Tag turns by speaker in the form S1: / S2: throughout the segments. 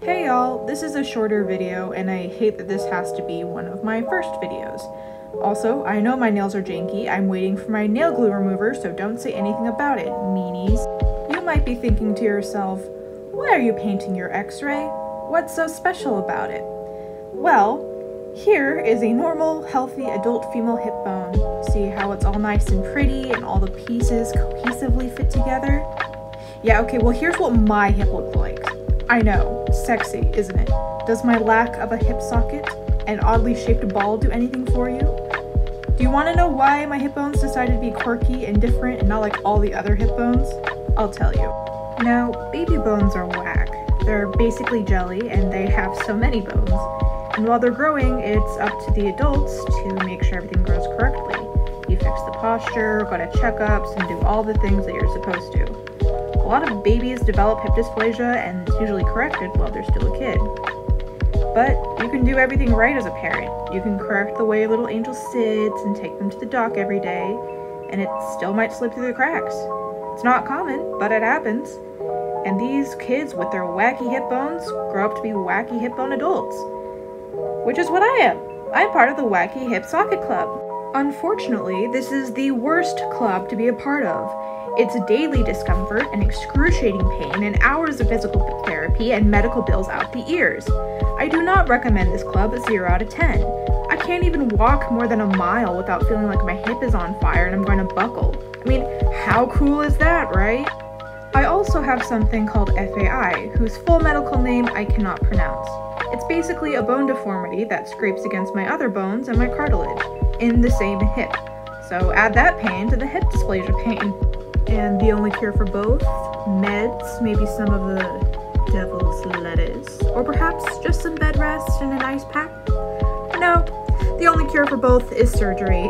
S1: Hey y'all, this is a shorter video and I hate that this has to be one of my first videos. Also, I know my nails are janky, I'm waiting for my nail glue remover, so don't say anything about it, meanies. You might be thinking to yourself, why are you painting your x-ray? What's so special about it? Well, here is a normal, healthy adult female hip bone. See how it's all nice and pretty and all the pieces cohesively fit together? Yeah, okay, well here's what my hip looks like. I know, sexy, isn't it? Does my lack of a hip socket and oddly shaped ball do anything for you? Do you want to know why my hip bones decided to be quirky and different and not like all the other hip bones? I'll tell you. Now, baby bones are whack. They're basically jelly and they have so many bones. And while they're growing, it's up to the adults to make sure everything grows correctly. You fix the posture, go to checkups, and do all the things that you're supposed to. A lot of babies develop hip dysplasia and it's usually corrected while they're still a kid. But you can do everything right as a parent. You can correct the way a little angel sits and take them to the doc every day, and it still might slip through the cracks. It's not common, but it happens. And these kids with their wacky hip bones grow up to be wacky hip bone adults. Which is what I am. I'm part of the Wacky Hip Socket Club. Unfortunately, this is the worst club to be a part of. It's daily discomfort and excruciating pain and hours of physical therapy and medical bills out the ears. I do not recommend this club a 0 out of 10. I can't even walk more than a mile without feeling like my hip is on fire and I'm going to buckle. I mean, how cool is that, right? I also have something called FAI, whose full medical name I cannot pronounce. It's basically a bone deformity that scrapes against my other bones and my cartilage in the same hip. So add that pain to the hip dysplasia pain. And the only cure for both? Meds, maybe some of the devil's lettuce, or perhaps just some bed rest and an ice pack? No, the only cure for both is surgery.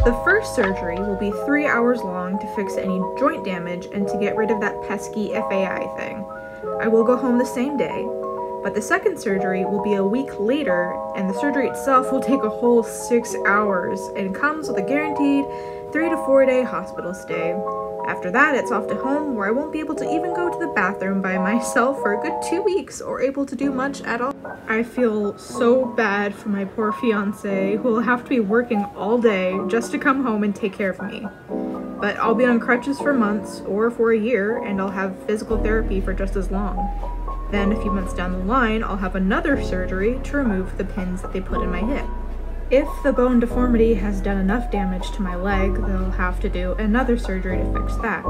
S1: The first surgery will be 3 hours long to fix any joint damage and to get rid of that pesky FAI thing. I will go home the same day, but the second surgery will be a week later, and the surgery itself will take a whole 6 hours and comes with a guaranteed 3 to 4 day hospital stay. After that, it's off to home where I won't be able to even go to the bathroom by myself for a good 2 weeks or able to do much at all. I feel so bad for my poor fiance who will have to be working all day just to come home and take care of me. But I'll be on crutches for months or for a year and I'll have physical therapy for just as long. Then a few months down the line, I'll have another surgery to remove the pins that they put in my hip. If the bone deformity has done enough damage to my leg, they'll have to do another surgery to fix that.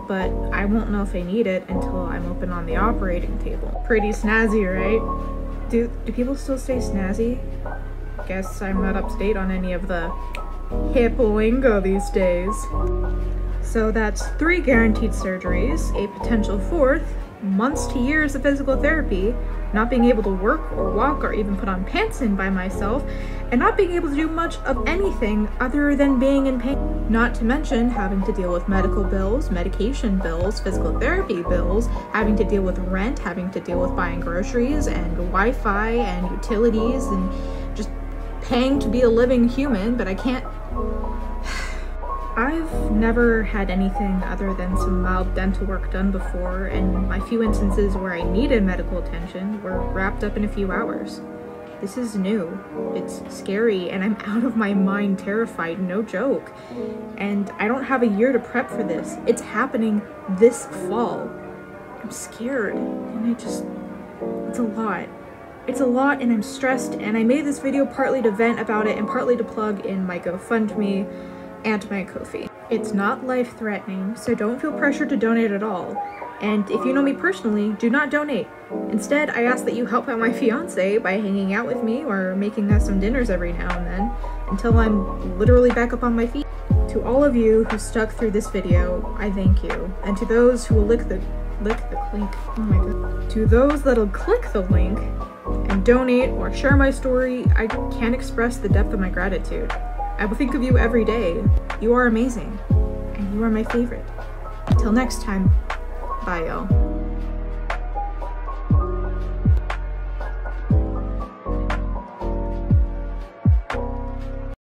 S1: But I won't know if I need it until I'm open on the operating table. Pretty snazzy, right? Do people still say snazzy? Guess I'm not up to date on any of the hip lingo these days. So that's 3 guaranteed surgeries, a potential 4th, months to years of physical therapy, not being able to work or walk or even put on pants in by myself, and not being able to do much of anything other than being in pain. Not to mention having to deal with medical bills, medication bills, physical therapy bills, having to deal with rent, having to deal with buying groceries and Wi-Fi and utilities and just paying to be a living human, but I can't. I've never had anything other than some mild dental work done before, and my few instances where I needed medical attention were wrapped up in a few hours. This is new, it's scary, and I'm out of my mind terrified, no joke. And I don't have a year to prep for this. It's happening this fall. I'm scared, and it's a lot. It's a lot, and I'm stressed, and I made this video partly to vent about it and partly to plug in my GoFundMe and my Ko-fi. It's not life-threatening, so don't feel pressured to donate at all. And if you know me personally, do not donate. Instead, I ask that you help out my fiance by hanging out with me or making us some dinners every now and then until I'm literally back up on my feet. To all of you who stuck through this video, I thank you. And to those who will lick the link, oh my god. To those that'll click the link and donate or share my story, I can't express the depth of my gratitude. I will think of you every day. You are amazing, and you are my favorite. Until next time, bye y'all.